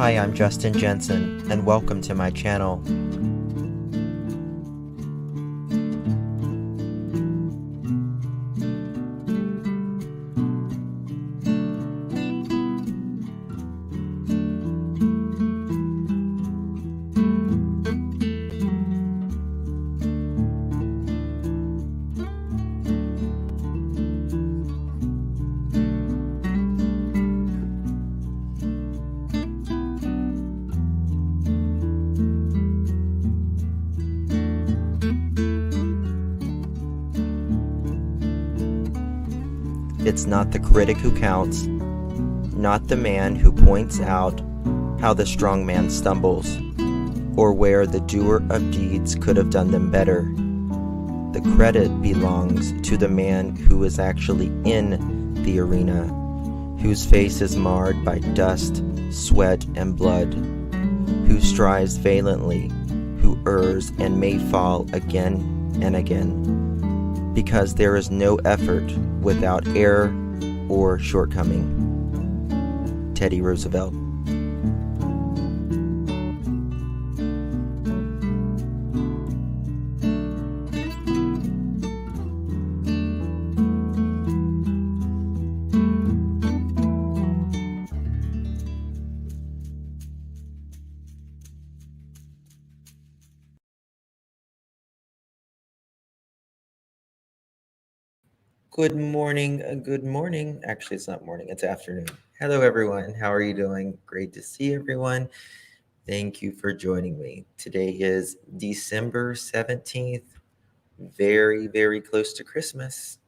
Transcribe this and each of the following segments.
Hi, I'm Justin Jensen, and welcome to my channel. It's not the critic who counts, not the man who points out how the strong man stumbles, or where the doer of deeds could have done them better. The credit belongs to the man who is actually in the arena, whose face is marred by dust, sweat, and blood, who strives valiantly, who errs and may fall again and again, because there is no effort without error or shortcoming. Teddy Roosevelt. Good morning. Good morning. Actually, it's not morning, it's afternoon. Hello, everyone. How are you doing? Great to see everyone. Thank you for joining me. Today is December 17th, very, very close to Christmas.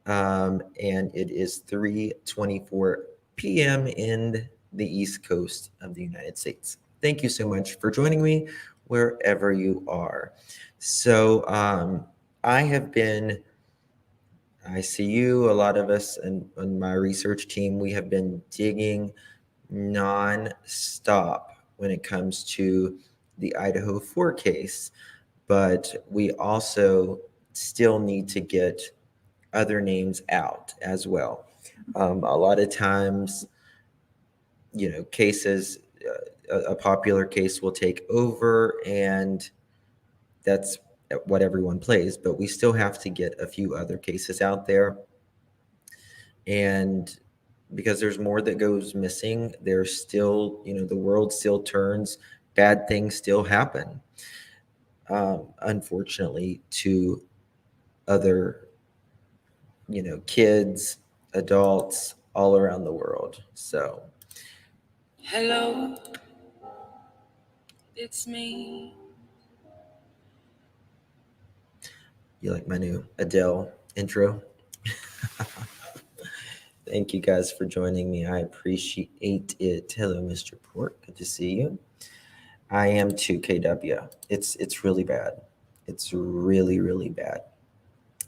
And it is 3:24 p.m. in the East Coast of the United States. Thank you so much for joining me wherever you are. So, I see you, a lot of us and my research team, we have been digging non-stop when it comes to the Idaho 4 case, but we also still need to get other names out as well. A lot of times, cases, a popular case will take over, and that's what everyone plays, but we still have to get a few other cases out there. And because there's more that goes missing, there's still, the world still turns, bad things still happen, unfortunately, to other, kids, adults all around the world. So, Hello, it's me. you like my new Adele intro? Thank you guys for joining me. I appreciate it. Hello, Mr. Port. Good to see you. I am 2KW. It's really bad. It's really, really bad.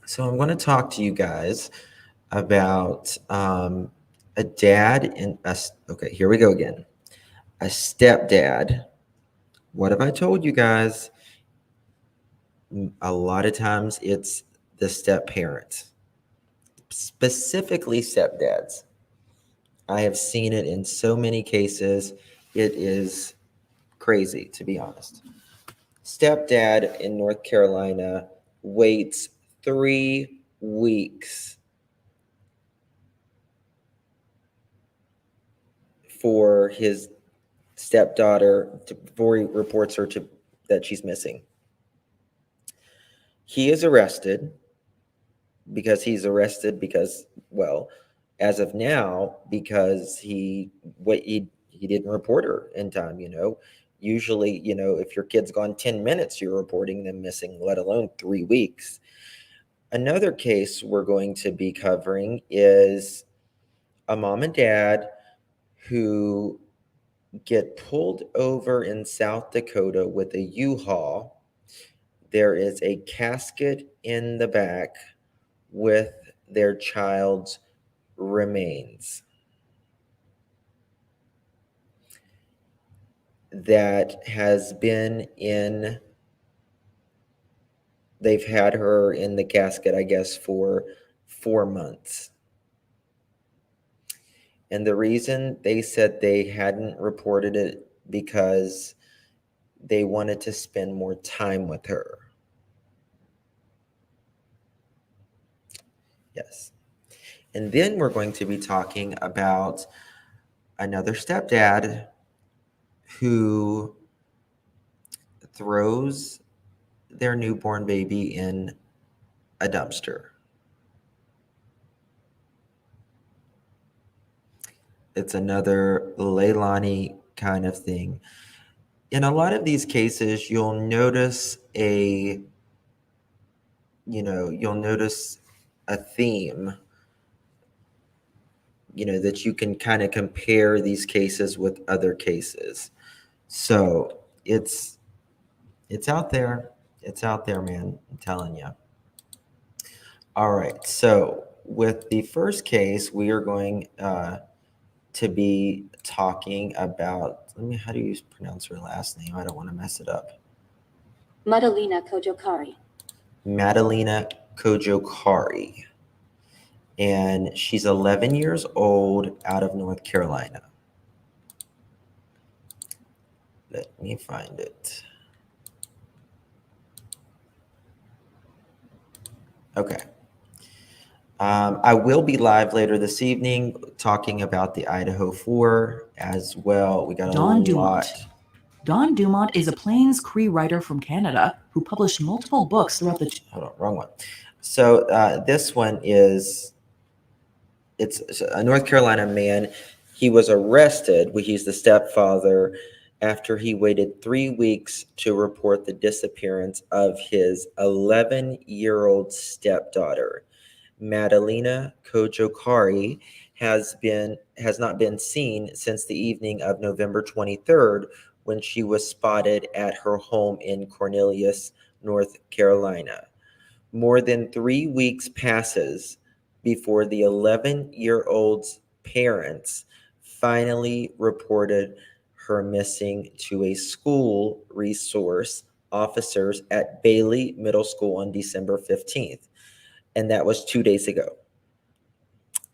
So I'm going to talk to you guys about a dad and us. Okay, here we go again. A stepdad. What have I told you guys? A lot of times it's the step parents, specifically stepdads. I have seen it in so many cases. It is crazy, to be honest. Stepdad in North Carolina waits 3 weeks for his stepdaughter before he reports her to that she's missing. He is arrested because, well, as of now, because he didn't report her in time. Usually, if your kid's gone 10 minutes, you're reporting them missing, let alone 3 weeks. Another case we're going to be covering is a mom and dad who get pulled over in South Dakota with a U-Haul. There is a casket in the back with their child's remains that has been in, they've had her in the casket, I guess, for 4 months. And the reason they said they hadn't reported it because they wanted to spend more time with her. Yes. And then we're going to be talking about another stepdad who throws their newborn baby in a dumpster. It's another Leilani kind of thing. In a lot of these cases, you'll notice a theme, that you can kind of compare these cases with other cases. So it's out there. It's out there, man. I'm telling you. All right. So with the first case, we are going to be talking about. How do you pronounce her last name? I don't want to mess it up. Madalena Kojokari. Madalena Kojokari. And she's 11 years old, out of North Carolina. Let me find it. Okay. I will be live later this evening talking about the Idaho 4 as well. We got Don lot. Dumont. Don Dumont is a Plains Cree writer from Canada who published multiple books throughout the... Hold on, wrong one. So this one is, it's a North Carolina man. He was arrested. He's the stepfather after he waited 3 weeks to report the disappearance of his 11-year-old stepdaughter. Madalena Kojokari has not been seen since the evening of November 23rd, when she was spotted at her home in Cornelius, North Carolina. More than 3 weeks passes before the 11-year-old's parents finally reported her missing to a school resource officers at Bailey Middle School on December 15th. And that was 2 days ago.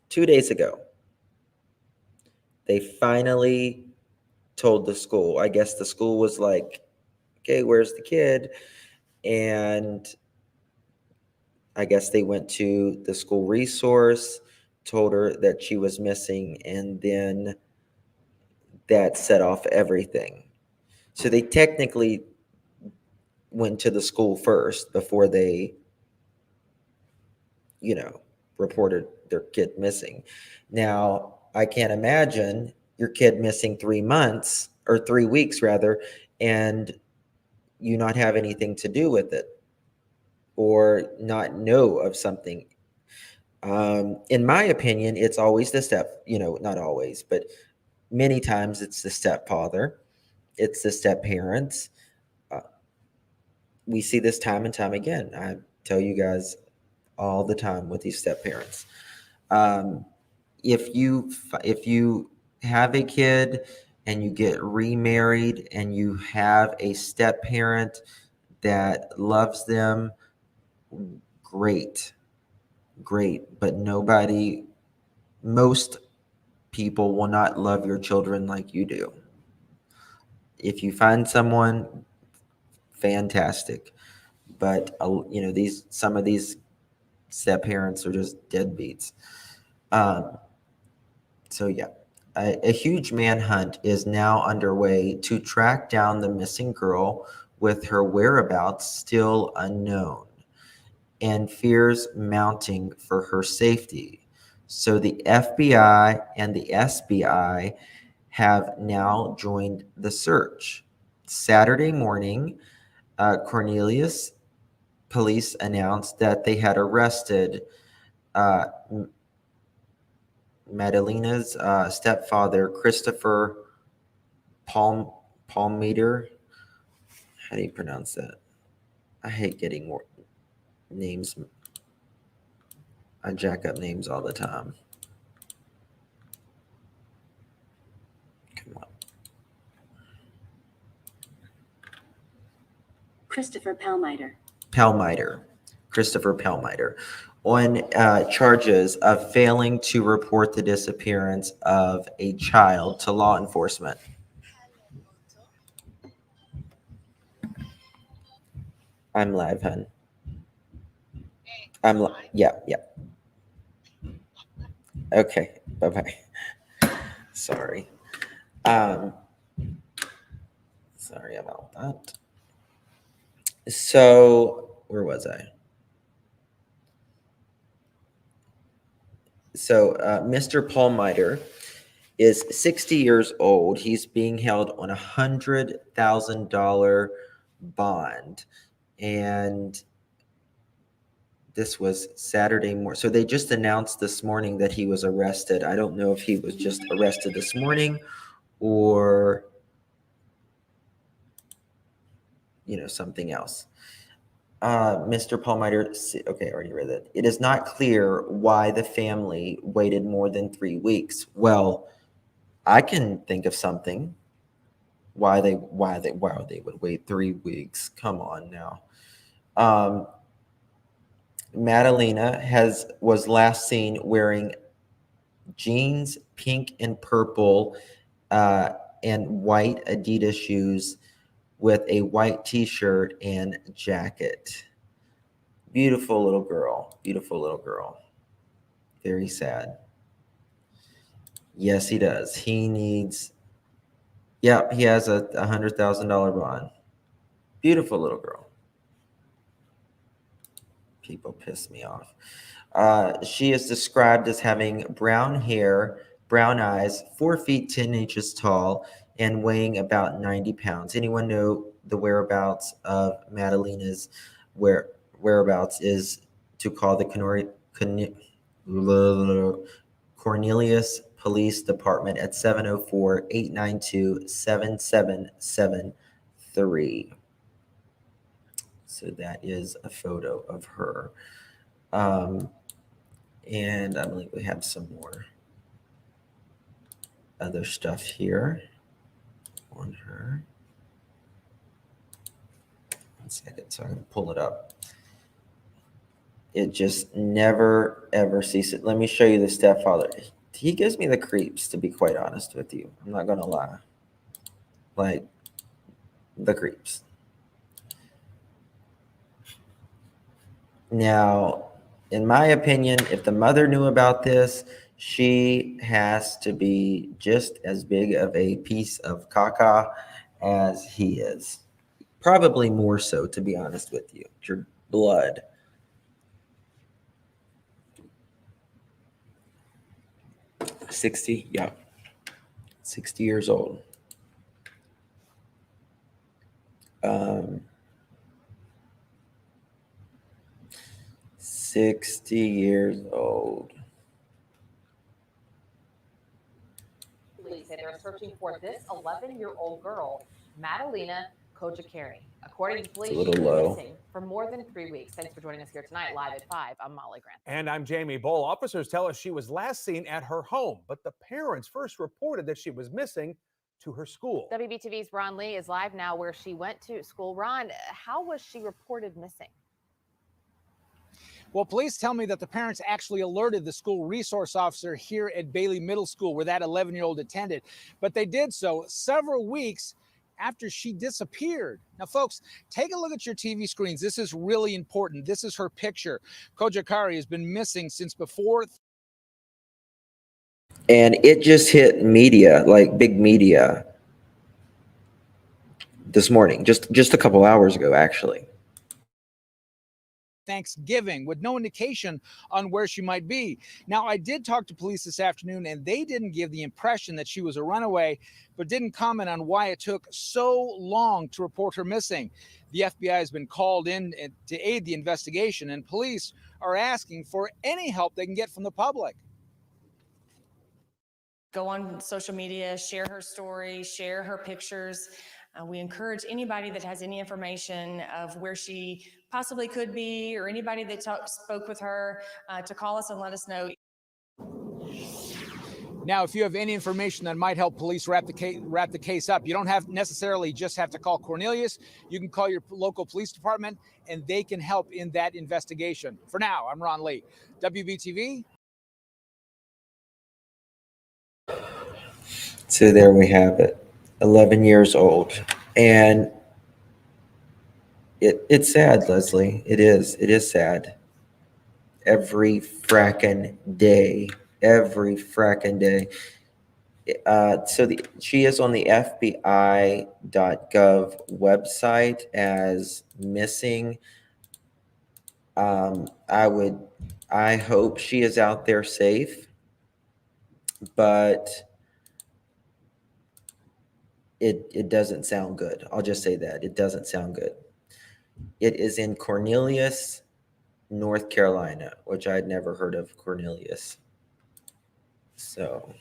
2 days ago. They finally told the school. I guess the school was like, okay, where's the kid? And I guess they went to the school resource, told her that she was missing, and then that set off everything. So they technically went to the school first before they, reported their kid missing. Now, I can't imagine your kid missing 3 months, or 3 weeks rather, and you not have anything to do with it or not know of something. In my opinion, it's always not always, but many times it's the stepfather, it's the step parents. We see this time and time again. I tell you guys all the time with these step parents. If you have a kid and you get remarried and you have a step parent that loves them, great, but most people will not love your children like you do. If you find someone, fantastic, but some of these step parents are just deadbeats. So yeah, a huge manhunt is now underway to track down the missing girl, with her whereabouts still unknown, and fears mounting for her safety. So the FBI and the SBI have now joined the search. Saturday morning, Cornelius police announced that they had arrested Madalena's stepfather, Christopher Palmeter. How do you pronounce that? I hate getting more names. I jack up names all the time. Come on. Christopher Palmeter. Christopher Palmeter on charges of failing to report the disappearance of a child to law enforcement. I'm live, hun. Yeah. Okay. Bye-bye. Sorry. Sorry about that. So, where was I? So, Mr. Palmiter is 60 years old. He's being held on $100,000 bond. And this was Saturday morning. So they just announced this morning that he was arrested. I don't know if he was just arrested this morning or, something else. Mr. Palmiter, okay, I already read that. It is not clear why the family waited more than 3 weeks. Well, I can think of something. Why they would wait 3 weeks? Come on now. Madalena was last seen wearing jeans, pink and purple, and white Adidas shoes with a white T-shirt and jacket. Beautiful little girl. Beautiful little girl. Very sad. Yes, he does. He needs. Yep, he has a $100,000 bond. Beautiful little girl. People piss me off. She is described as having brown hair, brown eyes, 4 feet 10 inches tall, and weighing about 90 pounds. Anyone know the whereabouts of Madalena's whereabouts is to call the Cornelius Police Department at 704-892-7773. So that is a photo of her. And I believe we have some more other stuff here on her. 1 second, so I'm going to pull it up. It just never, ever ceases. Let me show you the stepfather. He gives me the creeps, to be quite honest with you. I'm not going to lie. Like, the creeps. Now, in my opinion, if the mother knew about this, she has to be just as big of a piece of caca as he is. Probably more so, to be honest with you. Your blood. $60, yeah. 60 years old. 60 years old. Police say they're searching for this 11-year-old girl, Madalena Kojikari. According to police, she's been missing for more than 3 weeks. Thanks for joining us here tonight, live at 5. I'm Molly Grant. And I'm Jamie Bull. Officers tell us she was last seen at her home, but the parents first reported that she was missing to her school. WBTV's Ron Lee is live now where she went to school. Ron, how was she reported missing? Well, police tell me that the parents actually alerted the school resource officer here at Bailey Middle School where that 11-year-old attended, but they did so several weeks after she disappeared. Now, folks, take a look at your TV screens. This is really important. This is her picture. Kojikari has been missing since before. And it just hit media, like big media, this morning, just a couple hours ago, actually. Thanksgiving with no indication on where she might be. Now, I did talk to police this afternoon and they didn't give the impression that she was a runaway, but didn't comment on why it took so long to report her missing. The FBI has been called in to aid the investigation and police are asking for any help they can get from the public. Go on social media, share her story, share her pictures. We encourage anybody that has any information of where she possibly could be or anybody that spoke with her to call us and let us know. Now, if you have any information that might help police wrap the case up, you don't have necessarily just have to call Cornelius. You can call your local police department, and they can help in that investigation. For now, I'm Ron Lee, WBTV. So there we have it, 11 years old. And it's sad, Leslie. It is sad. Every fracking day. She is on the FBI.gov website as missing. I hope she is out there safe, but it doesn't sound good. I'll just say that it doesn't sound good. It is in Cornelius, North Carolina, which I'd never heard of Cornelius. So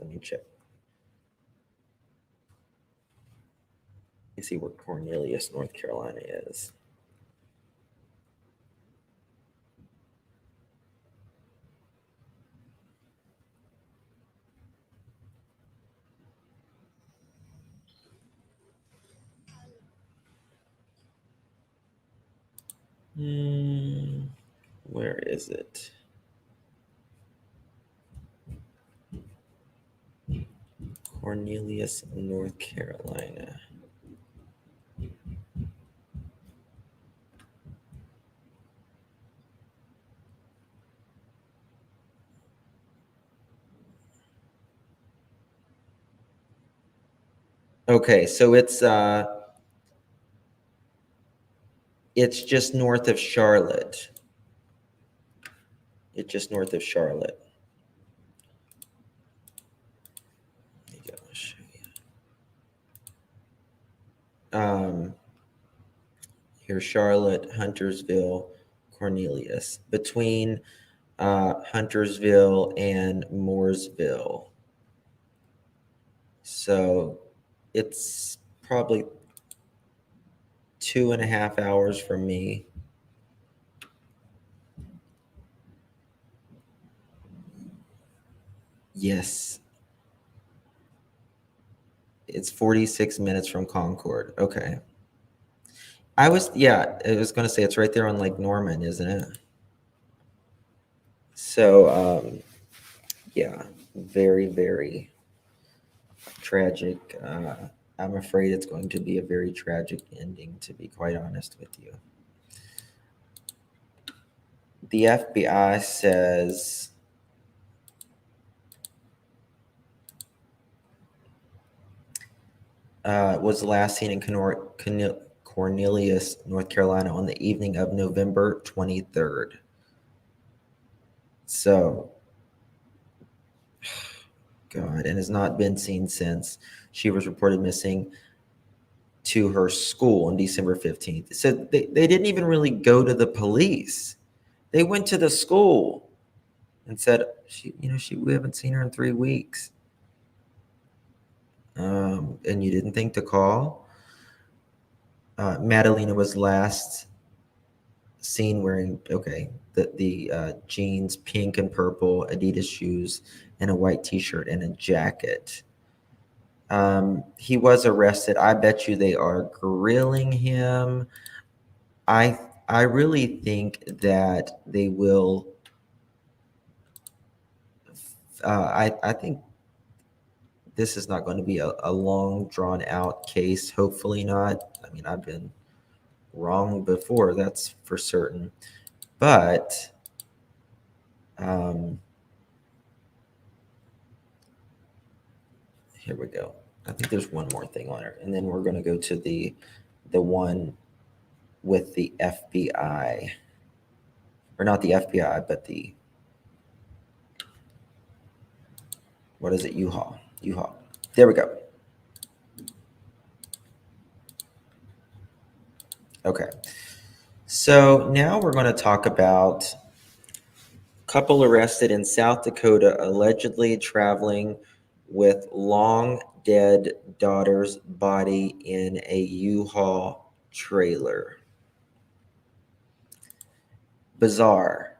let me check. Let me see where Cornelius, North Carolina is. Where is it? Cornelius, North Carolina. Okay, so it's just north of Charlotte. It's just north of Charlotte. There you go. I'll show you. Here's Charlotte, Huntersville, Cornelius. Between Huntersville and Mooresville. So it's probably 2.5 hours from me. Yes. It's 46 minutes from Concord. Okay. I was going to say it's right there on Lake Norman, isn't it? So, yeah, very, very tragic. I'm afraid it's going to be a very tragic ending, to be quite honest with you. The FBI says was last seen in Cornelius, North Carolina on the evening of November 23rd. So, God, and has not been seen since. She was reported missing to her school on December 15th. So they didn't even really go to the police. They went to the school and said, we haven't seen her in 3 weeks. And you didn't think to call? Madalena was last seen wearing, the jeans, pink and purple, Adidas shoes, and a white t-shirt and a jacket. He was arrested. I bet you they are grilling him. I really think that they will. I think this is not going to be a long, drawn out case. Hopefully not. I mean, I've been wrong before, that's for certain. But here we go. I think there's one more thing on it, and then we're going to go to the one with the FBI, or not the FBI, but the, what is it? U-Haul. There we go. Okay. So now we're going to talk about a couple arrested in South Dakota, allegedly traveling with long dead daughter's body in a U-Haul trailer. Bizarre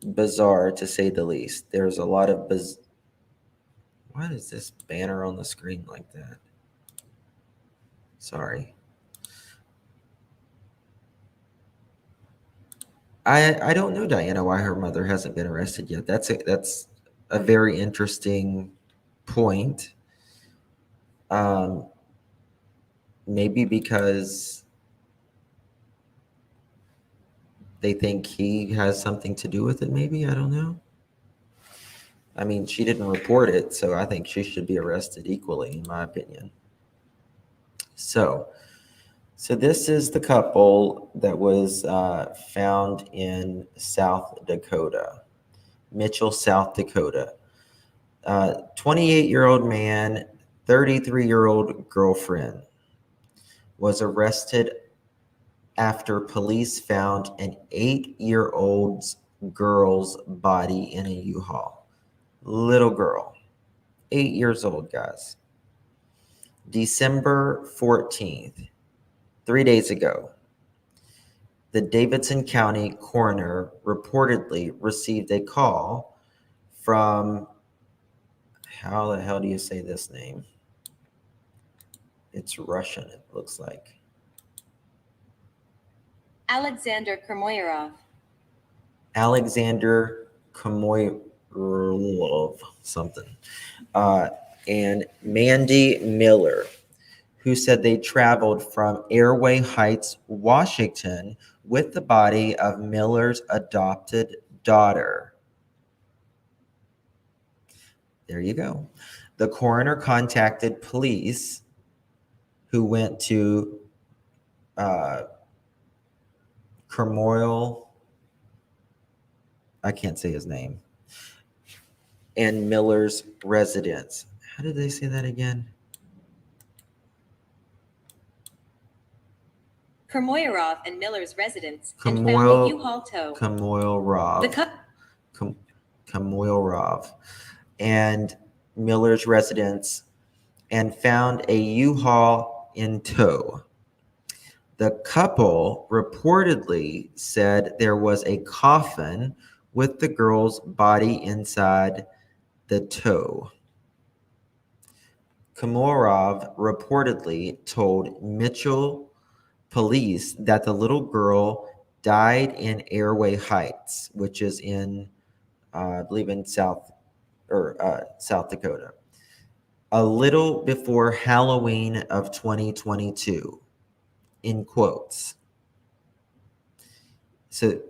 to say the least. There's a lot of Why is this banner on the screen like that? Sorry. I don't know, Diana, why her mother hasn't been arrested yet. That's a very interesting point. Maybe because they think he has something to do with it, maybe. I don't know. I mean, she didn't report it, so I think she should be arrested equally, in my opinion. So this is the couple that was found in South Dakota, Mitchell, South Dakota. 28-year-old man, 33-year-old girlfriend was arrested after police found an 8-year-old girl's body in a U-Haul. Little girl, 8 years old, guys. December 14th, 3 days ago, the Davidson County coroner reportedly received a call from, how the hell do you say this name? It's Russian, it looks like. Alexander Krimoyarov. Alexander Komoylov, something. And Mandy Miller, who said they traveled from Airway Heights, Washington, with the body of Miller's adopted daughter. There you go. The coroner contacted police, who went to Kermoil, I can't say his name, and Miller's residence. How did they say that again? Krimoyarov and Miller's residence and found a U-Haul tow. Komoylov and Miller's residence and found a U-Haul in tow. The couple reportedly said there was a coffin with the girl's body inside the tow. Komorov reportedly told Mitchell police that the little girl died in Airway Heights, which is in, I believe, in South Dakota, a little before Halloween of 2022, in quotes. So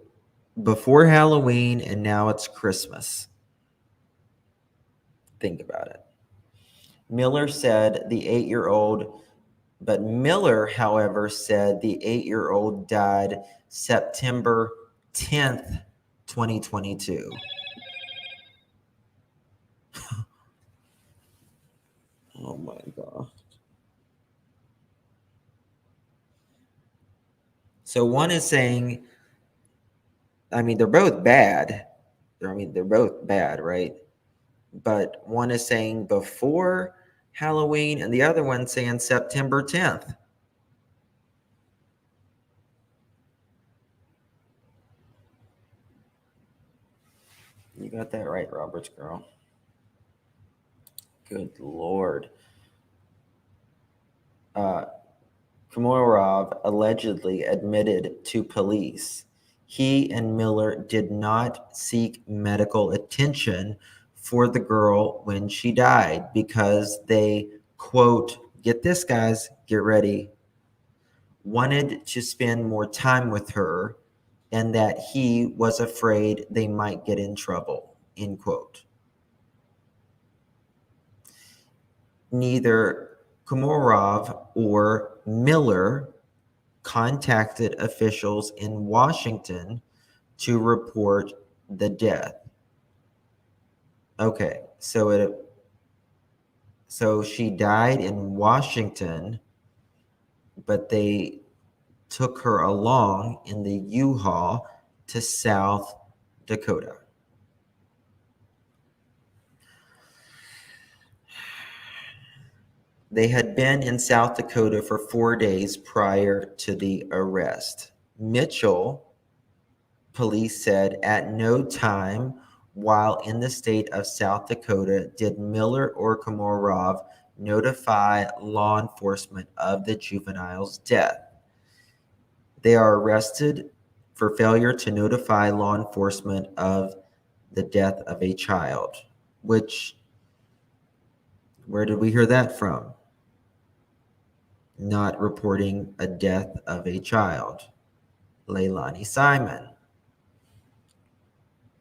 before Halloween, and now it's Christmas. Think about it. Miller said the 8-year-old, but Miller, however, said the 8-year-old died September 10th, 2022. Oh my God. So one is saying, I mean, they're both bad. They're both bad, right? But one is saying before Halloween and the other one saying September 10th. You got that right, Roberts girl. Good Lord. Komorov allegedly admitted to police he and Miller did not seek medical attention for the girl when she died because they, quote, get this, guys, get ready, wanted to spend more time with her and that he was afraid they might get in trouble, end quote. Neither Komorov or Miller contacted officials in Washington to report the death. Okay, so she died in Washington, but they took her along in the U-Haul to South Dakota. They had been in South Dakota for 4 days prior to the arrest. Mitchell, police said, at no time while in the state of South Dakota did Miller or Komorov notify law enforcement of the juvenile's death. They are arrested for failure to notify law enforcement of the death of a child, which, where did we hear that from? Not reporting a death of a child. Leilani Simon.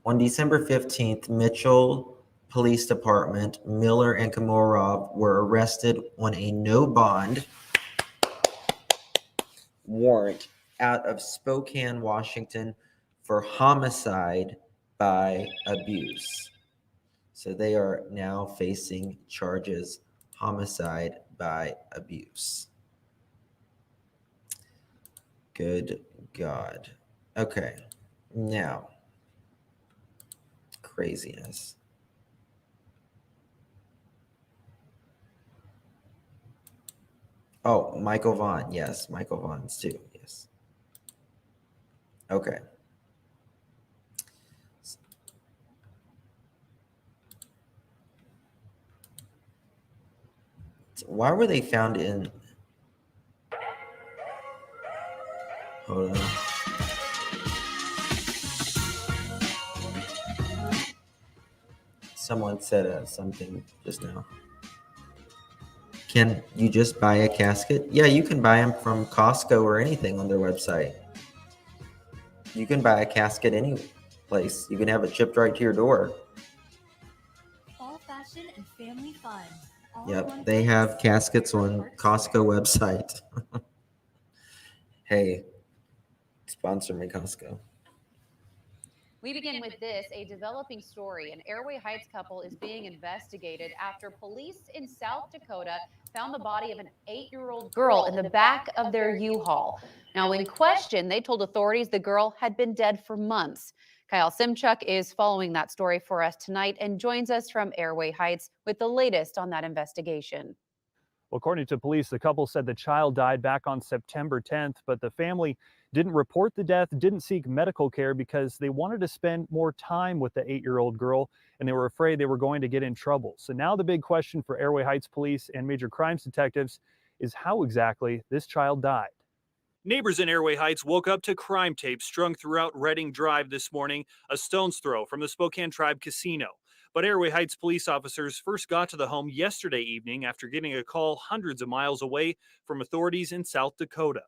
On December 15th, Mitchell Police Department, Miller and Komorov were arrested on a no bond warrant out of Spokane, Washington for homicide by abuse. So they are now facing charges, homicide by abuse. Good God. Okay, now, craziness. Oh, Michael Vaughn. Yes, Michael Vaughn's too. Yes. Okay. So why were they found in... Hold on. Someone said something just now. Can you just buy a casket? Yeah, you can buy them from Costco or anything on their website. You can buy a casket any place. You can have it shipped right to your door. All fashion and family fun. Yep, they have caskets on Costco website. Hey, sponsor me, Costco. We begin with this. A developing story. An Airway Heights couple is being investigated after police in South Dakota found the body of an 8-year-old girl in the back of their U-Haul. Now, when questioned, they told authorities the girl had been dead for months. Kyle Simchuk is following that story for us tonight and joins us from Airway Heights with the latest on that investigation. Well, according to police, the couple said the child died back on September 10th, but the family didn't report the death, didn't seek medical care because they wanted to spend more time with the 8-year-old girl, and they were afraid they were going to get in trouble. So now the big question for Airway Heights police and major crimes detectives is how exactly this child died. Neighbors in Airway Heights woke up to crime tape strung throughout Redding Drive this morning, a stone's throw from the Spokane Tribe Casino. But Airway Heights police officers first got to the home yesterday evening after getting a call hundreds of miles away from authorities in South Dakota.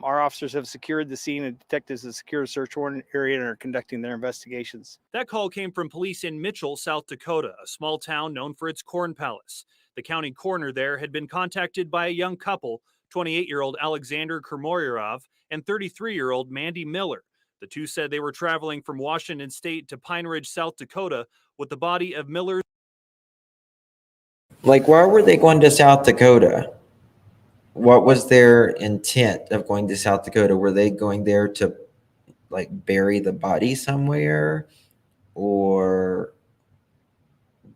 Our officers have secured the scene and detectives have secured a search warrant area and are conducting their investigations. That call came from police in Mitchell, South Dakota, a small town known for its corn palace. The county coroner there had been contacted by a young couple, 28-year-old Alexander Kermoyarov and 33-year-old Mandy Miller. The two said they were traveling from Washington State to Pine Ridge, South Dakota, with the body of Miller. Like, why were they going to South Dakota? What was their intent of going to South Dakota? Were they going there to, like, bury the body somewhere? Or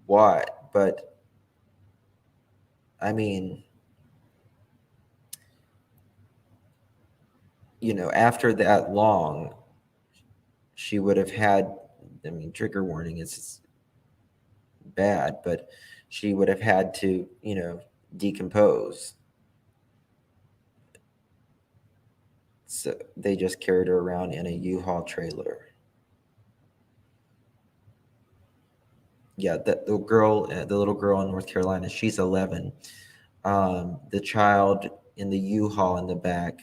what? But, I mean, you know, after that long, she would have had, I mean, trigger warning is bad, but she would have had to, you know, decompose. So they just carried her around in a U-Haul trailer. Yeah, the little girl in North Carolina, she's 11. The child in the U-Haul in the back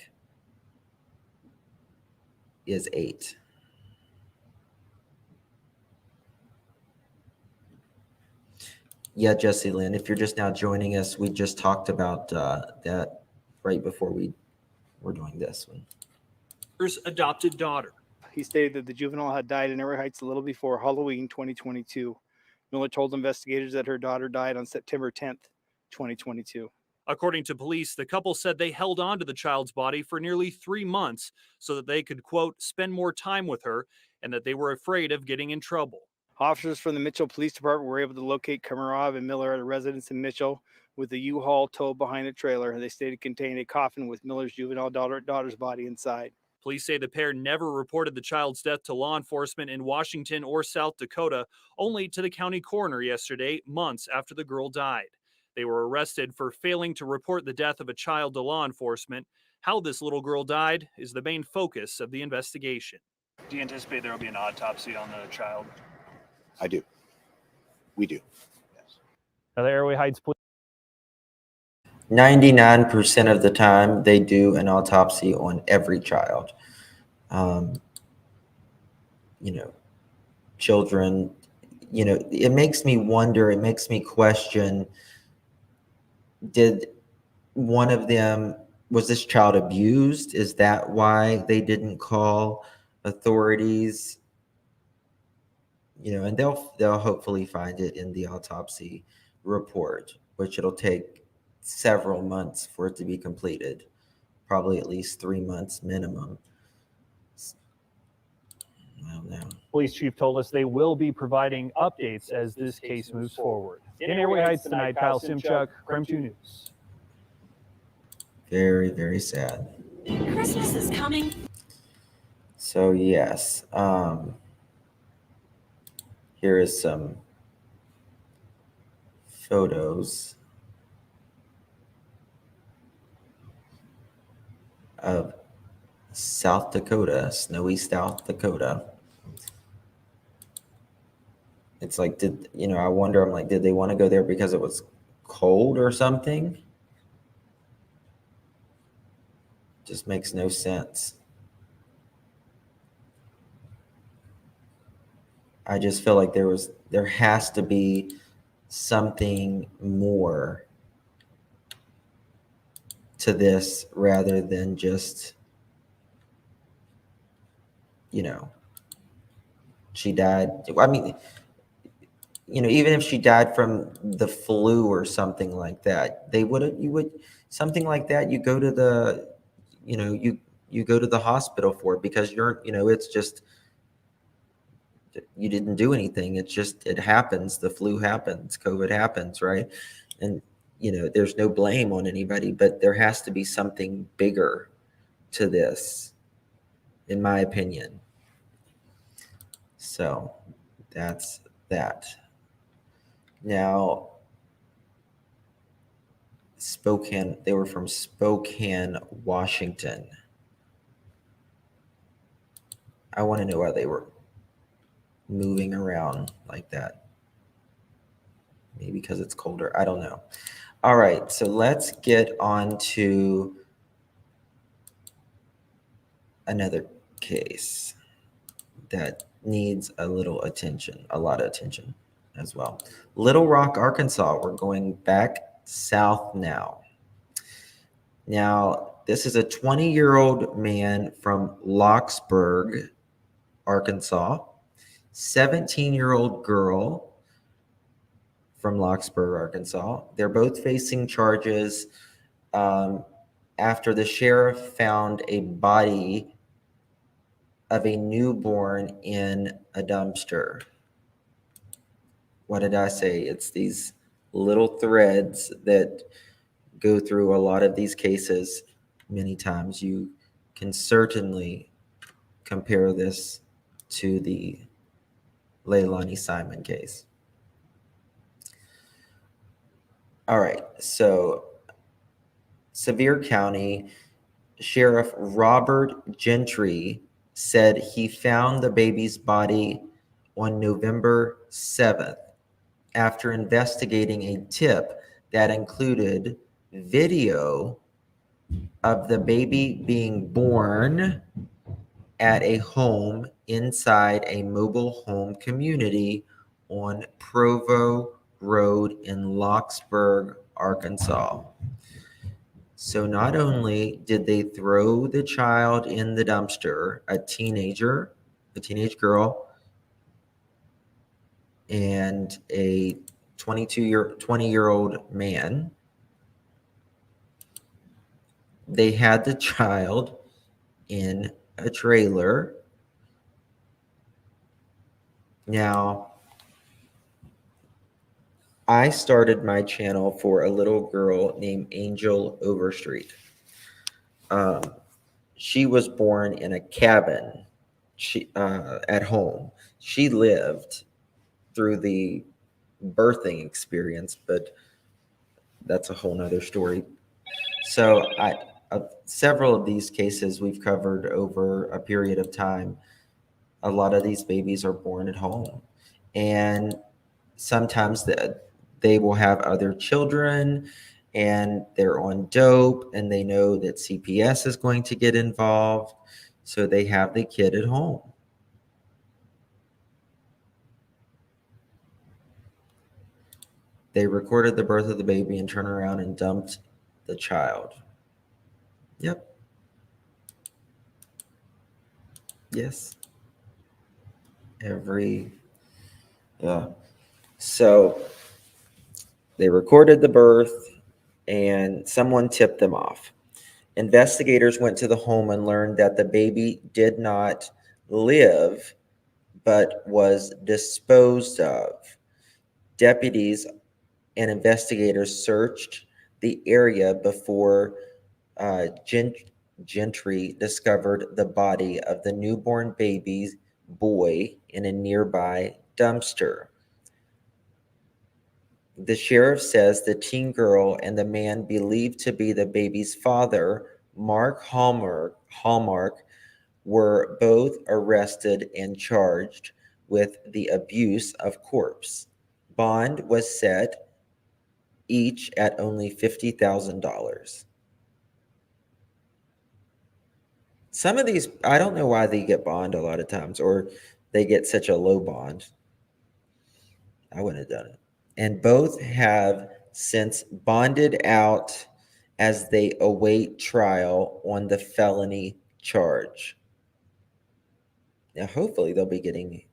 is 8. Yeah, Jesse Lynn, if you're just now joining us, we just talked about that right before we were doing this one. Adopted daughter. He stated that the juvenile had died in Airway Heights a little before Halloween 2022. Miller told investigators that her daughter died on September 10th, 2022. According to police, the couple said they held on to the child's body for nearly 3 months so that they could, quote, spend more time with her, and that they were afraid of getting in trouble. Officers from the Mitchell Police Department were able to locate Komarov and Miller at a residence in Mitchell with the U-Haul towed behind a trailer. They stated it contained a coffin with Miller's juvenile daughter's body inside. Police say the pair never reported the child's death to law enforcement in Washington or South Dakota, only to the county coroner yesterday, months after the girl died. They were arrested for failing to report the death of a child to law enforcement. How this little girl died is the main focus of the investigation. Do you anticipate there will be an autopsy on the child? I do. We do. Yes. Now, the Airway Heights Police 99% of the time, they do an autopsy on every child. Children, it makes me wonder, it makes me question, did one of them, was this child abused? Is that why they didn't call authorities? And they'll hopefully find it in the autopsy report, which it'll take several months for it to be completed, probably at least 3 months minimum. I don't know. Police chief told us they will be providing updates as this case moves forward. In Airway Heights tonight, Kyle Simchuk, Crime 2 News. Very, very sad. Christmas is coming. So yes, here is some photos of South Dakota, snowy South Dakota. It's like, I wonder, I'm like, did they want to go there because it was cold or something? Just makes no sense. I just feel like there has to be something more to this rather than just, she died. I mean, even if she died from the flu or something like that, something like that, you go to the, you go to the hospital for it because it's just, you didn't do anything. It's just, it happens. The flu happens, COVID happens, right? And, there's no blame on anybody, but there has to be something bigger to this, in my opinion. So that's that. Now, Spokane, they were from Spokane, Washington. I want to know why they were moving around like that. Maybe because it's colder. I don't know. All right, so let's get on to another case that needs a little attention, a lot of attention as well. Little Rock, Arkansas. We're going back south now. Now, this is a 20-year-old man from Locksburg, Arkansas. 17-year-old girl from Locksburg, Arkansas. They're both facing charges after the sheriff found a body of a newborn in a dumpster. What did I say? It's these little threads that go through a lot of these cases. Many times you can certainly compare this to the Leilani Simon case. All right, so Sevier County Sheriff Robert Gentry said he found the baby's body on November 7th after investigating a tip that included video of the baby being born at a home inside a mobile home community on Provo Road in Locksburg, Arkansas. So not only did they throw the child in the dumpster, a teenage girl, and a 20-year-old man, they had the child in a trailer. Now, I started my channel for a little girl named Angel Overstreet. she was born in a cabin at home. She lived through the birthing experience, but that's a whole nother story. So several of these cases we've covered over a period of time. A lot of these babies are born at home, and sometimes they will have other children, and they're on dope, and they know that CPS is going to get involved, so they have the kid at home. They recorded the birth of the baby and turned around and dumped the child. Yep. Yes. Yeah. So they recorded the birth and someone tipped them off. Investigators went to the home and learned that the baby did not live, but was disposed of. Deputies and investigators searched the area before Gentry discovered the body of the newborn baby boy in a nearby dumpster. The sheriff says the teen girl and the man believed to be the baby's father, Mark Hallmark, were both arrested and charged with the abuse of corpse. Bond was set each at only $50,000. Some of these, I don't know why they get bond a lot of times, or they get such a low bond. I wouldn't have done it. And both have since bonded out as they await trial on the felony charge. Now, hopefully they'll be getting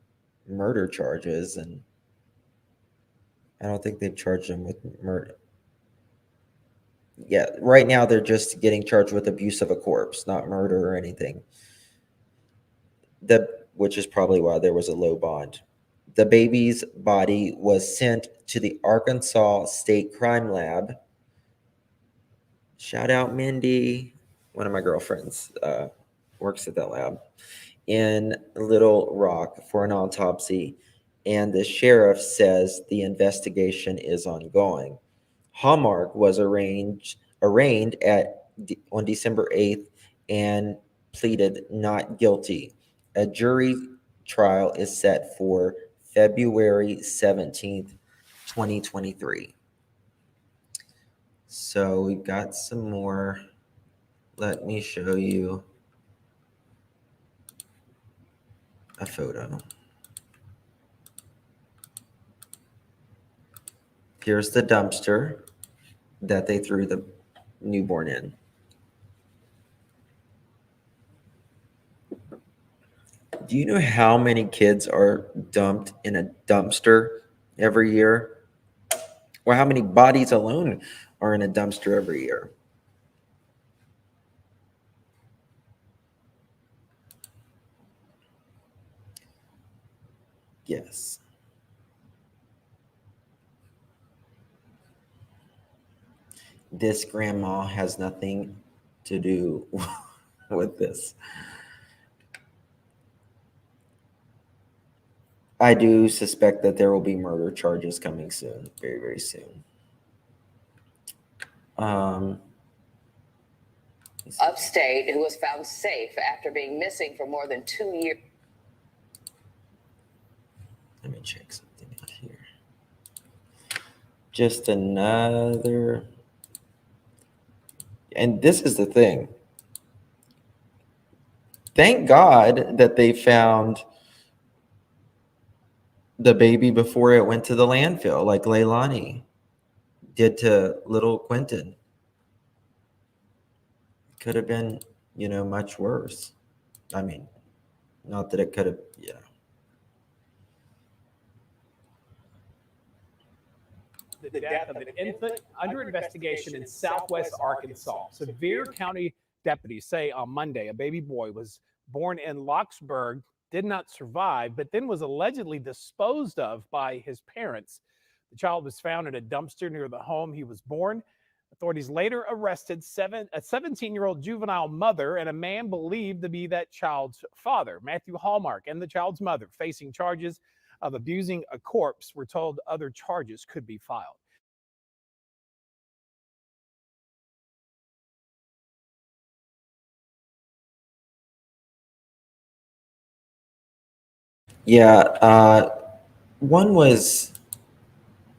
murder charges, and I don't think they've charged them with murder. Yeah, right now they're just getting charged with abuse of a corpse, not murder or anything. Which is probably why there was a low bond. The baby's body was sent to the Arkansas State Crime Lab. Shout out Mindy, one of my girlfriends works at that lab, in Little Rock for an autopsy, and the sheriff says the investigation is ongoing. Hallmark was arraigned on December 8th and pleaded not guilty. A jury trial is set for February 17th, 2023. So we've got some more. Let me show you a photo. Here's the dumpster that they threw the newborn in. Do you know how many kids are dumped in a dumpster every year? Or how many bodies alone are in a dumpster every year? Yes. This grandma has nothing to do with this. I do suspect that there will be murder charges coming soon, very, very soon. Upstate, who was found safe after being missing for more than 2 years. Let me check something out here. Just another. And this is the thing. Thank God that they found the baby before it went to the landfill, like Leilani did to little Quentin. Could have been, much worse. I mean, not that it could have, yeah. The death of an infant under investigation in southwest Arkansas. Sevier County deputies say on Monday a baby boy was born in Locksburg, did not survive, but then was allegedly disposed of by his parents. The child was found in a dumpster near the home he was born. Authorities later arrested a 17-year-old juvenile mother and a man believed to be that child's father. Matthew Hallmark and the child's mother facing charges of abusing a corpse. We're told other charges could be filed. Yeah, one was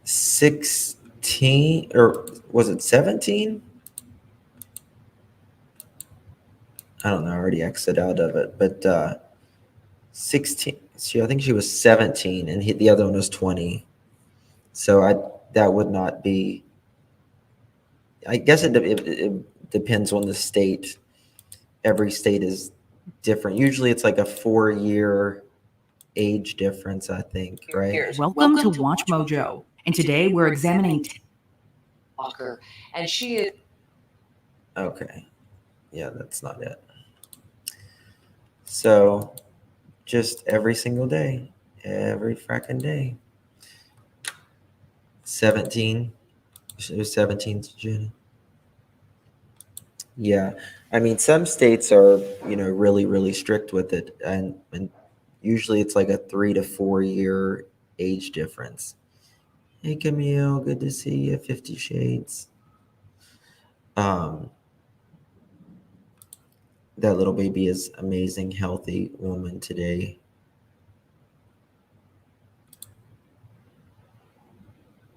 16, or was it 17? I don't know. I already exited out of it, but 16. I think she was 17, and the other one was 20. So that would not be. I guess it depends on the state. Every state is different. Usually, it's like a 4-year age difference, I think, right? Welcome to Watch Mojo. And today we're examining Walker, and she is. Okay. Yeah, that's not it. So, just every single day, every fracking day. 17. It was 17th June. Yeah, I mean, some states are, really, really strict with it, and usually it's like a 3 to 4 year age difference. Hey, Camille, good to see you. 50 Shades. That little baby is amazing, healthy woman today.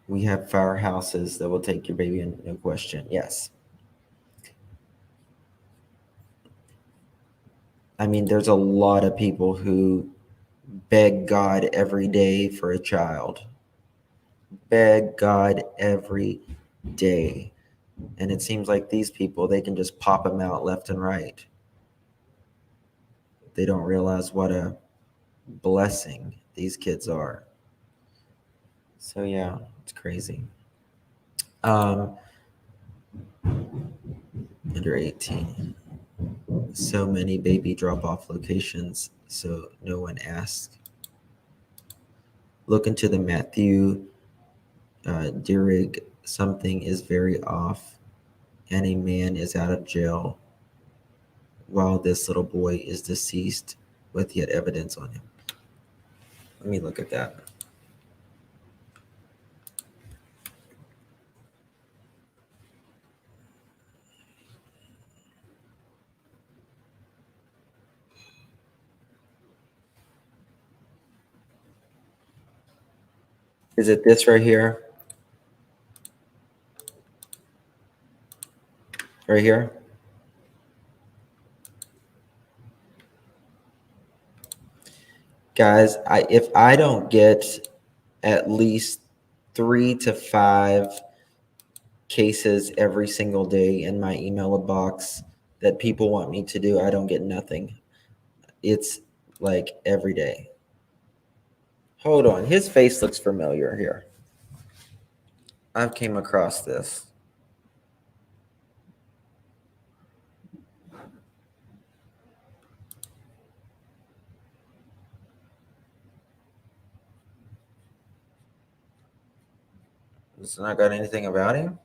We have firehouses that will take your baby in, no question. Yes. I mean, there's a lot of people who beg God every day for a child. Beg God every day. And it seems like these people, they can just pop them out left and right. They don't realize what a blessing these kids are. So yeah, it's crazy. Under 18. So many baby drop-off locations, so no one asks. Look into the Matthew Dierig. Something is very off, and a man is out of jail while this little boy is deceased with yet evidence on him. Let me look at that. Is it this right here? Right here? Guys, if I don't get at least 3 to 5 cases every single day in my email box that people want me to do, I don't get nothing. It's like every day. Hold on, his face looks familiar here. I've came across this. It's not got anything about him?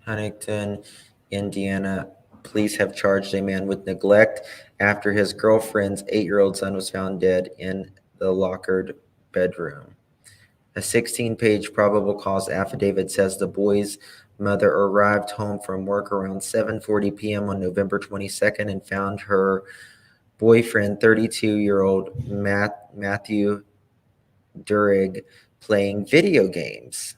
Huntington, Indiana. Police have charged a man with neglect after his girlfriend's 8-year-old son was found dead in the lockered bedroom. A 16-page probable cause affidavit says the boy's mother arrived home from work around 7:40 p.m. on November 22nd and found her boyfriend, 32-year-old Matthew Dierig, playing video games.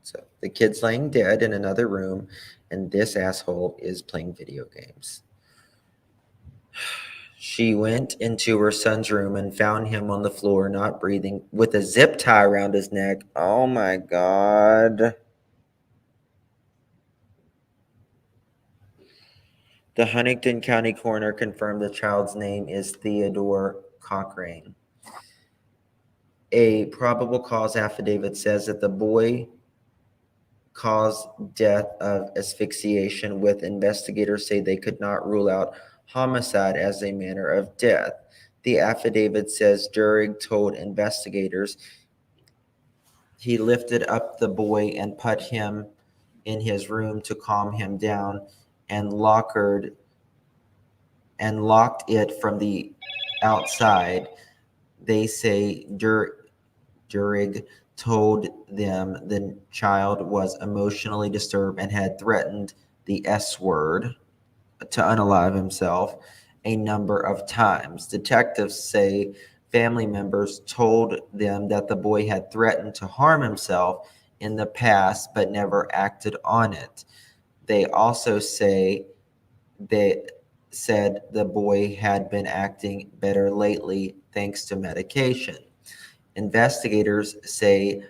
So the kid's laying dead in another room, and this asshole is playing video games. She went into her son's room and found him on the floor, not breathing, with a zip tie around his neck. Oh my God. The Huntington County coroner confirmed the child's name is Theodore Cochrane. A probable cause affidavit says that the boy caused death of asphyxiation, with investigators say they could not rule out homicide as a manner of death. The affidavit says Durig told investigators he lifted up the boy and put him in his room to calm him down and locked it from the outside. They say Durig told them the child was emotionally disturbed and had threatened the S word to unalive himself a number of times. Detectives say family members told them that the boy had threatened to harm himself in the past but never acted on it. They also said the boy had been acting better lately thanks to medication. Investigators say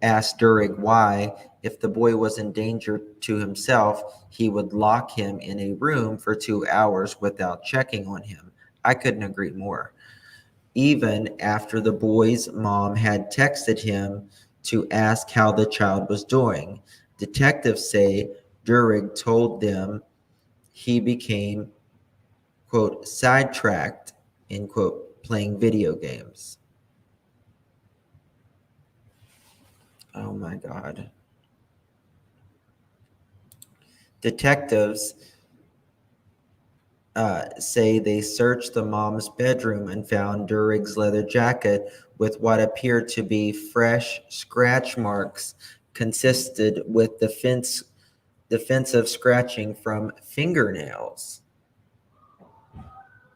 asked Durig why, if the boy was in danger to himself, he would lock him in a room for 2 hours without checking on him. I couldn't agree more. Even after the boy's mom had texted him to ask how the child was doing, detectives say Durig told them he became, quote, sidetracked, end quote, playing video games. Oh my God. Detectives say they searched the mom's bedroom and found Durig's leather jacket with what appeared to be fresh scratch marks consisted with defensive scratching from fingernails.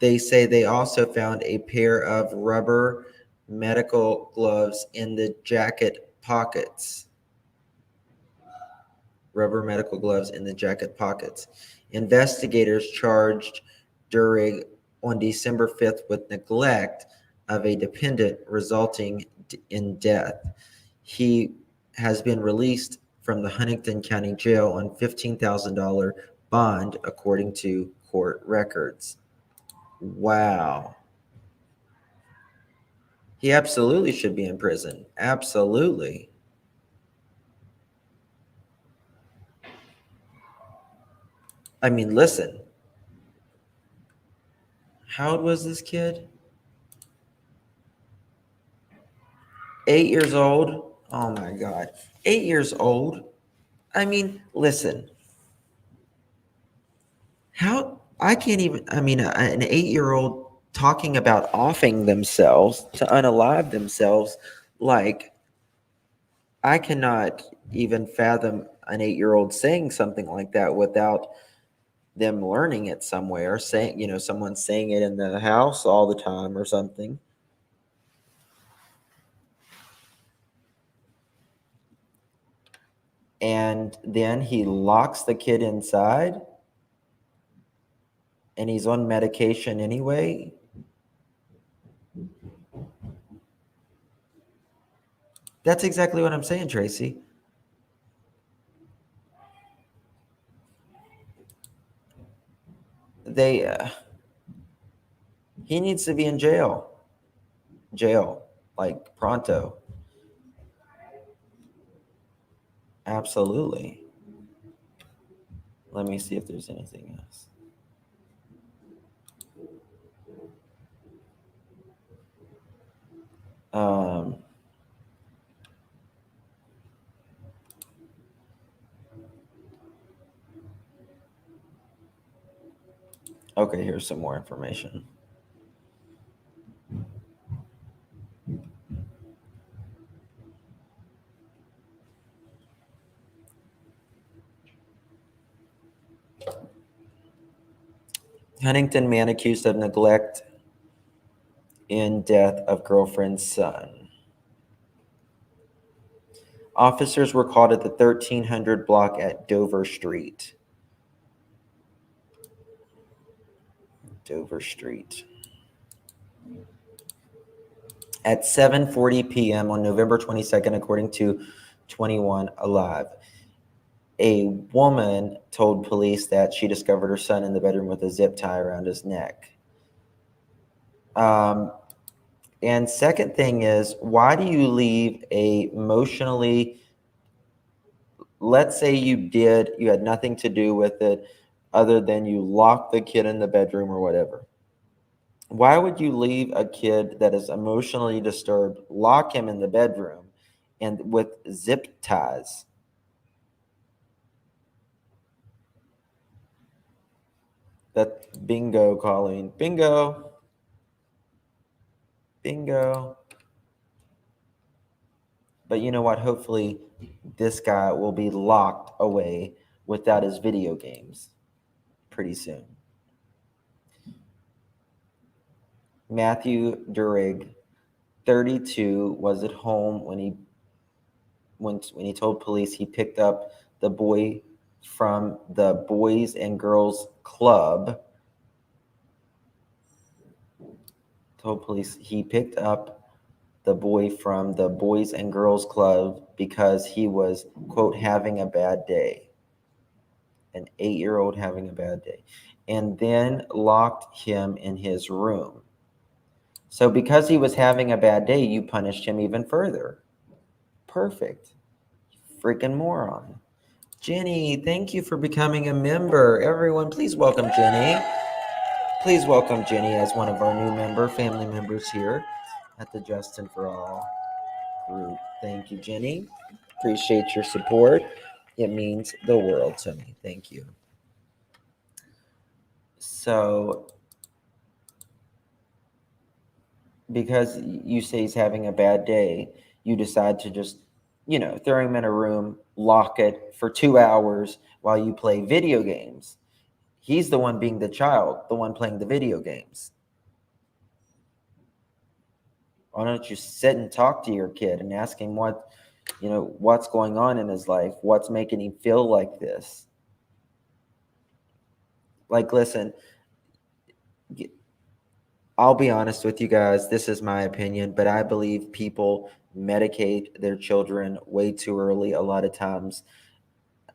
They say they also found a pair of rubber medical gloves in the jacket pockets. Investigators charged Durig on December 5th with neglect of a dependent resulting in death. He has been released from the Huntington County Jail on $15,000 bond, according to court records. Wow. He absolutely should be in prison. Absolutely. I mean, listen. How old was this kid? 8 years old? Oh my God. 8 years old? I mean, listen. I can't even, an 8-year-old talking about offing themselves to unalive themselves, like, I cannot even fathom an 8-year-old saying something like that without them learning it somewhere, someone saying it in the house all the time or something. And then he locks the kid inside and he's on medication anyway. That's exactly what I'm saying, Tracy. He needs to be in jail, like pronto. Absolutely. Let me see if there's anything else. Okay, here's some more information. Huntington man accused of neglect in death of girlfriend's son. Officers were called at the 1300 block at Dover Street. At 7:40 p.m. on November 22nd, according to 21 Alive. A woman told police that she discovered her son in the bedroom with a zip tie around his neck. And second thing is, why do you leave let's say you had nothing to do with it, other than you lock the kid in the bedroom or whatever. Why would you leave a kid that is emotionally disturbed, lock him in the bedroom and with zip ties? That bingo, Colleen. Bingo. Bingo. But you know what? Hopefully this guy will be locked away without his video games pretty soon. Matthew Durig, 32, was at home when he told police he picked up the boy from the Boys and Girls Club. Told police he picked up the boy from the Boys and Girls Club because he was, quote, having a bad day. An 8-year-old having a bad day. And then locked him in his room. So because he was having a bad day, you punished him even further. Perfect. Freaking moron. Jenny, thank you for becoming a member. Everyone, please welcome Jenny. Please welcome Jenny as one of our new family members here at the Justin for All group. Thank you, Jenny. Appreciate your support. It means the world to me. Thank you. So, because you say he's having a bad day, you decide to just, throw him in a room, lock it for 2 hours while you play video games. He's the one being the child, the one playing the video games. Why don't you sit and talk to your kid and ask him what's going on in his life? What's making him feel like this? Like, listen, I'll be honest with you guys. This is my opinion, but I believe people medicate their children way too early a lot of times,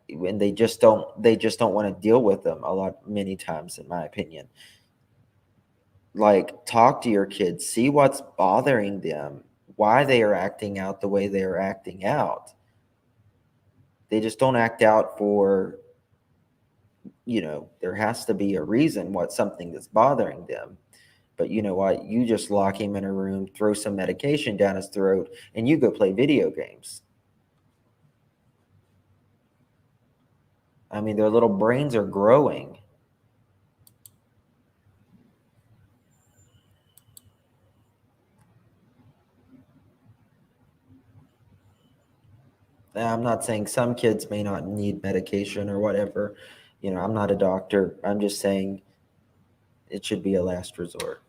and they just don't want to deal with them many times, in my opinion. Like, talk to your kids, see what's bothering them, why they are acting out the way they are acting out. They just don't act out for, there has to be a reason what something that's bothering them. But you know what? You just lock him in a room, throw some medication down his throat, and you go play video games. I mean, their little brains are growing. I'm not saying some kids may not need medication or whatever. I'm not a doctor. I'm just saying it should be a last resort.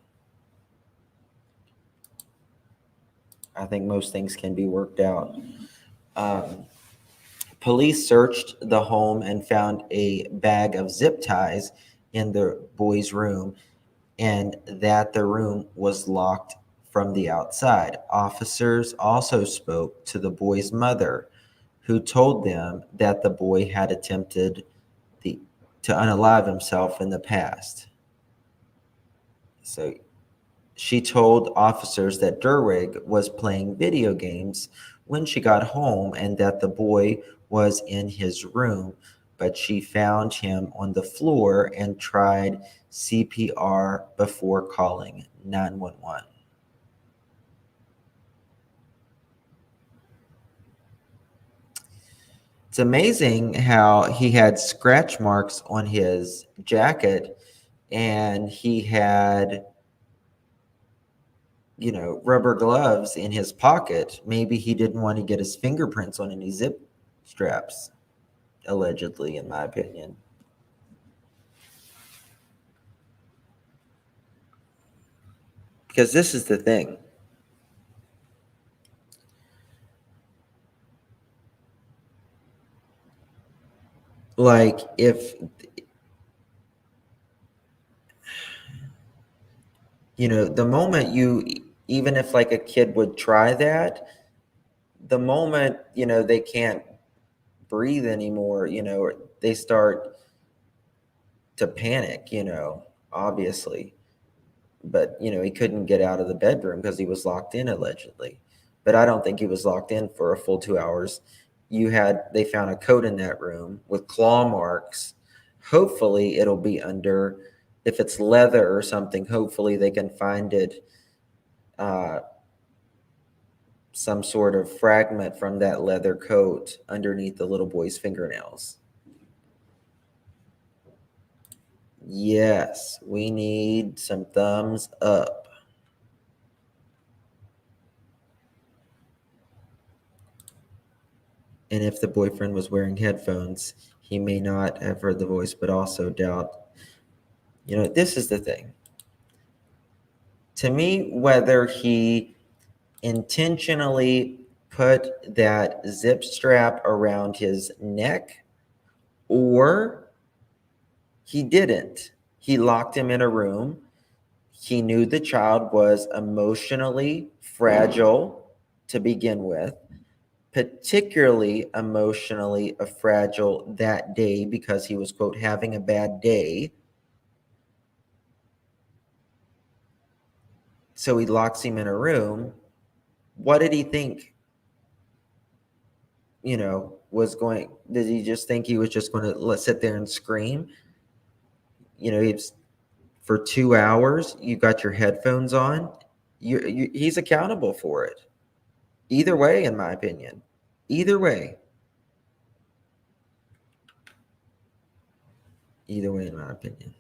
I think most things can be worked out. Police searched the home and found a bag of zip ties in the boy's room, and that the room was locked from the outside. Officers also spoke to the boy's mother, who told them that the boy had attempted to unalive himself in the past. So she told officers that Durig was playing video games when she got home and that the boy was in his room, but she found him on the floor and tried CPR before calling 911. It's amazing how he had scratch marks on his jacket and he had, rubber gloves in his pocket. Maybe he didn't want to get his fingerprints on any zip straps, allegedly, in my opinion. Because this is the thing. Like, the moment even if like a kid would try that, the moment, they can't breathe anymore, they start to panic, obviously. But, he couldn't get out of the bedroom because he was locked in, allegedly. But I don't think he was locked in for a full 2 hours. They found a coat in that room with claw marks hopefully it'll be under, if it's leather or something, hopefully they can find it, some sort of fragment from that leather coat underneath the little boy's fingernails. Yes, we need some thumbs up. And if the boyfriend was wearing headphones, he may not have heard the voice, but also doubt. You know, this is the thing. To me, whether he intentionally put that zip strap around his neck or he didn't, he locked him in a room. He knew the child was emotionally fragile to begin with, particularly emotionally fragile that day because he was, quote, having a bad day. So he locks him in a room. What did he think, you know, was going? Did he just think he was just going to sit there and scream? You know, he's for 2 hours, you got your headphones on. He's accountable for it. Either way, in my opinion. Either way. Either way, in my opinion.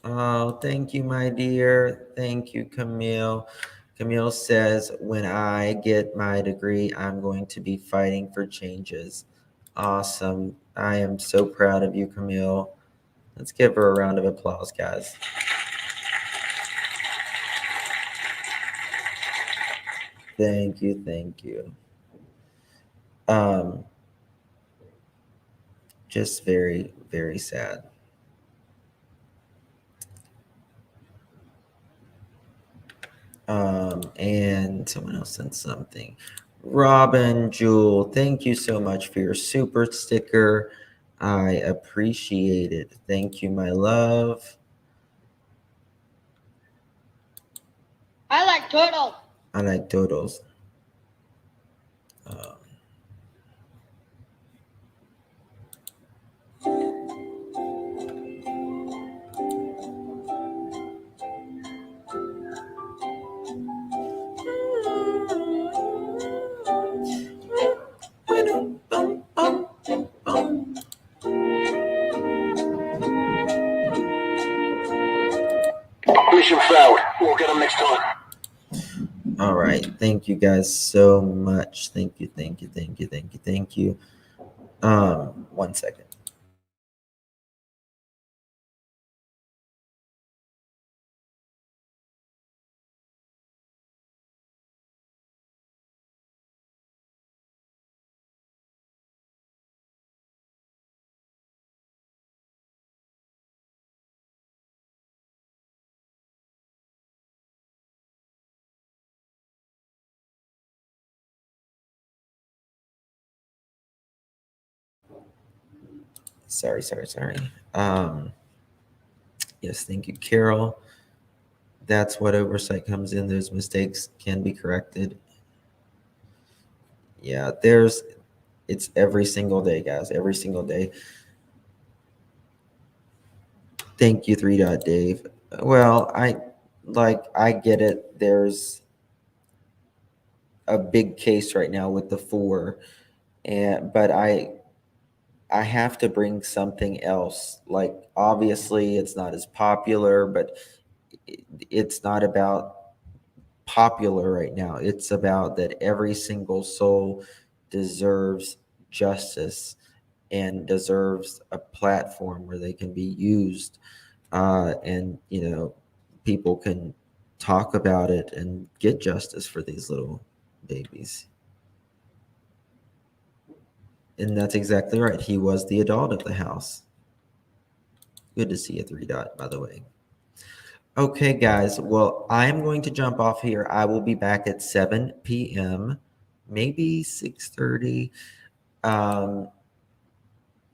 Oh, thank you, my dear. Thank you, Camille. Camille says, when I get my degree, I'm going to be fighting for changes. Awesome. I am so proud of you, Camille. Let's give her a round of applause, guys. Thank you. Thank you. Just very, very sad. And someone else sent something. Robin Jewel, thank you so much for your super sticker. I appreciate it. Thank you, my love. I like turtles. I like turtles. Mission failed. We'll get them next time. All right. Thank you guys so much. Thank you. Thank you. Thank you. Thank you. Thank you. 1 second. Sorry. Yes, thank you, Carol. That's what oversight comes in. Those mistakes can be corrected. Yeah, it's every single day, guys, every single day. Thank you, 3 Dave. Well, I get it. There's a big case right now with the 4, but I have to bring something else. Like, obviously it's not as popular, but it's not about popular right now. It's about that every single soul deserves justice and deserves a platform where they can be used, and you know, people can talk about it and get justice for these little babies. And that's exactly right. He was the adult of the house. Good to see you, 3 by the way. Okay, guys. Well, I'm going to jump off here. I will be back at 7 p.m., maybe 6:30.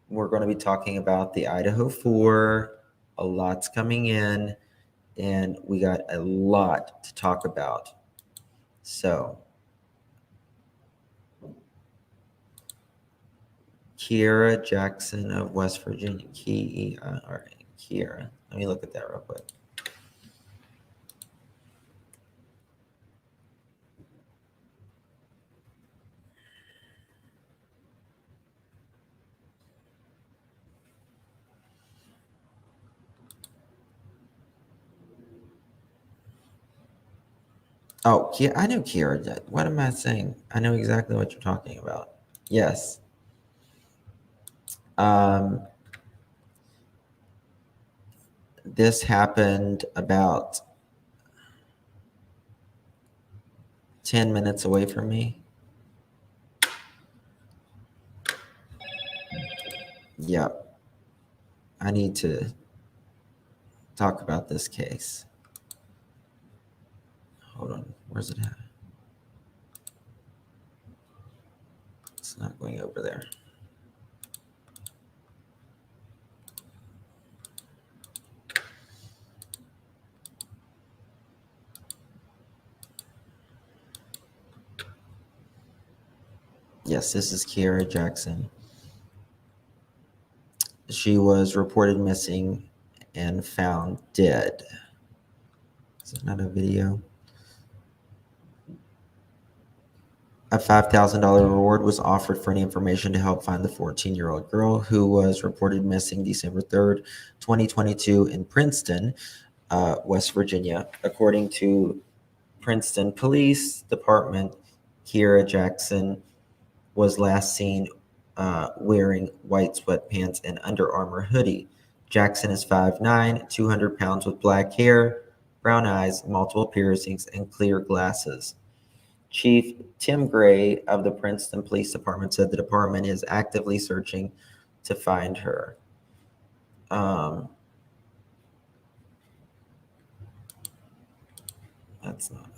We're going to be talking about the Idaho 4. A lot's coming in, and we got a lot to talk about. So Kiera Jackson of West Virginia. Kiera. Let me look at that real quick. Oh, I know Kiera. What am I saying? I know exactly what you're talking about. Yes. This happened about 10 minutes away from me. Yep. I need to talk about this case. Hold on. Where's it at? It's not going over there. Yes, this is Kiera Jackson. She was reported missing and found dead. Is it not a video? A $5,000 reward was offered for any information to help find the 14-year-old girl who was reported missing December 3rd, 2022 in Princeton, West Virginia. According to Princeton Police Department, Kiera Jackson was last seen wearing white sweatpants and Under Armour hoodie. Jackson is 5'9", 200 pounds with black hair, brown eyes, multiple piercings, and clear glasses. Chief Tim Gray of the Princeton Police Department said the department is actively searching to find her. That's not.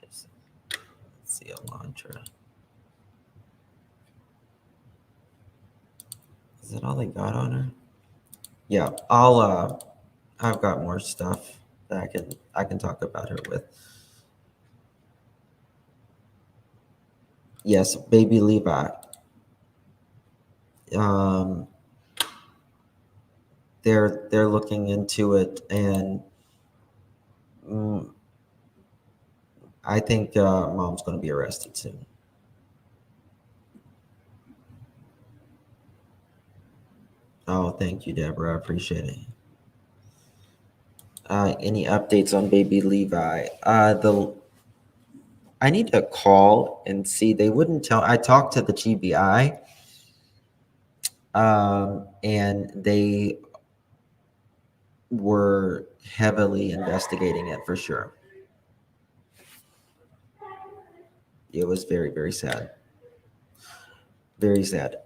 Let's see, Elantra. Is that all they got on her? Yeah, I've got more stuff that I can talk about her with. Yes, baby Levi. They're looking into it, and I think mom's going to be arrested soon. Oh, thank you, Deborah. I appreciate it. Any updates on baby Levi? I need to call and see. They wouldn't tell. I talked to the GBI, and they were heavily investigating it for sure. It was very, very sad. Very sad.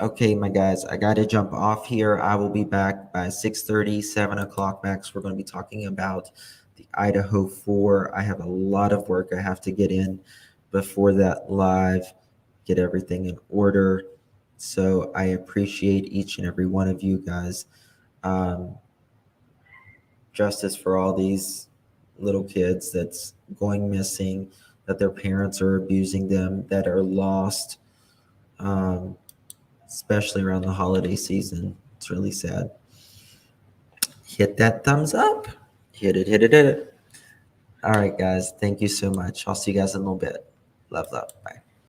Okay, my guys, I got to jump off here. I will be back by 6:30, 7 o'clock max. We're going to be talking about the Idaho 4. I have a lot of work I have to get in before that live, get everything in order. So I appreciate each and every one of you guys. Justice for all these little kids that's going missing, that their parents are abusing them, that are lost, especially around the holiday season. It's really sad. Hit that thumbs up. Hit it, hit it, hit it. All right, guys. Thank you so much. I'll see you guys in a little bit. Love, love. Bye.